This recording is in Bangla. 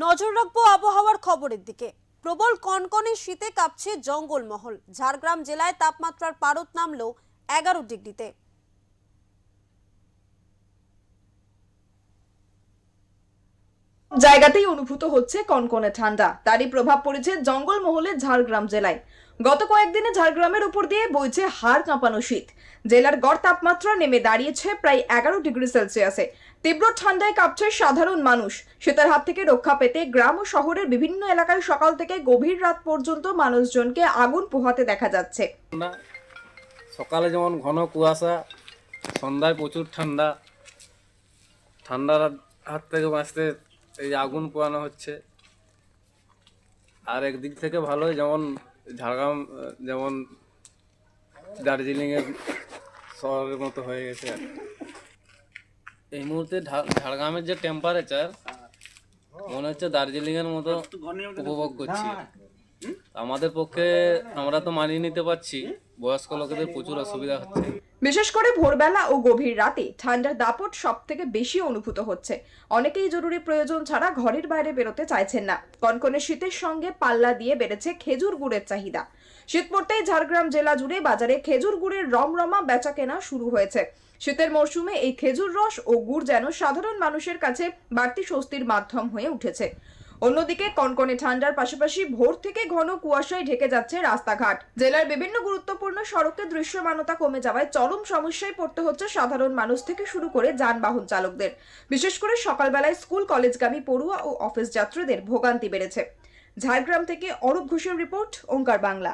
নজর রাখবো আবহাওয়ার খবরের দিকে। প্রবল কনকনে শীতে কাঁপছে জঙ্গলমহল। ঝাড়গ্রাম জেলায় তাপমাত্রার পারদ নামলো 11 ডিগ্রিতে। জায়গাতেই অনুভূত হচ্ছে কনকনে ঠান্ডা। তারই প্রভাব পড়েছে জঙ্গলমহলে ঝাড়গ্রাম জেলায়। গত কয়েকদিনে ঝাড়গ্রামের উপর দিয়ে বইছে হাড় কাঁপানো শীত। জেলার গড় তাপমাত্রা নেমে দাঁড়িয়েছে প্রায় 11 ডিগ্রি সেলসিয়াসে। তীব্র ঠান্ডায় কাঁপছে সাধারণ মানুষ। শীতের হাত থেকে রক্ষা পেতে গ্রাম ও শহরের বিভিন্ন এলাকায় সকাল থেকে গভীর রাত পর্যন্ত মানুষজনকে আগুন পোহাতে দেখা যাচ্ছে। সকালে যেমন ঘন কুয়াশা, সন্ধ্যায় প্রচুর ঠান্ডা। ঠান্ডার হাত থেকে বাঁচতে এই আগুন পোহানো হচ্ছে। আর একদিক থেকে ভালোই, যেমন ঝাড়গ্রাম যেমন দার্জিলিংয়ের শহরের মতো হয়ে গেছে। এই মুহূর্তে ঝাড়গ্রামের যে টেম্পারেচার মনে হচ্ছে দার্জিলিংয়ের মতো উপভোগ করছি। আমাদের পক্ষে আমরা তো মানিয়ে নিতে পারছি, বয়স্ক লোকেদের প্রচুর অসুবিধা হচ্ছে। বিশেষ করে ভোরবেলা ও গভীর রাতে ঠান্ডার দাপট সব থেকে বেশি অনুভূত হচ্ছে। অনেকেই জরুরি প্রয়োজন ছাড়া ঘরের বাইরে বেরোতে চাইছেন না। কনকনে শীতের সঙ্গে পাল্লা দিয়ে বেড়েছে খেজুর গুড়ের চাহিদা। শীত পড়তেই ঝাড়গ্রাম জেলা জুড়ে বাজারে খেজুর গুড়ের রমরমা বেচা কেনা শুরু হয়েছে। শীতের মরশুমে এই খেজুর রস ও গুড় যেন সাধারণ মানুষের কাছে বাড়তি স্বস্তির মাধ্যম হয়ে উঠেছে। অন্যদিকে কনকনে ঠান্ডার পাশাপাশি ভোর থেকে ঘন কুয়াশায় ঢেকে যাচ্ছে রাস্তাঘাট। জেলার বিভিন্ন গুরুত্বপূর্ণ সড়কে দৃশ্যমানতা কমে যাওয়ায় চরম সমস্যায় পড়তে হচ্ছে সাধারণ মানুষ থেকে শুরু করে যানবাহন চালকদের। বিশেষ করে সকালবেলায় স্কুল কলেজগামী পড়ুয়া ও অফিস যাত্রীদের ভোগান্তি বেড়েছে। ঝাড়গ্রাম থেকে অরূপ ঘোষের রিপোর্ট, ওঙ্কার বাংলা।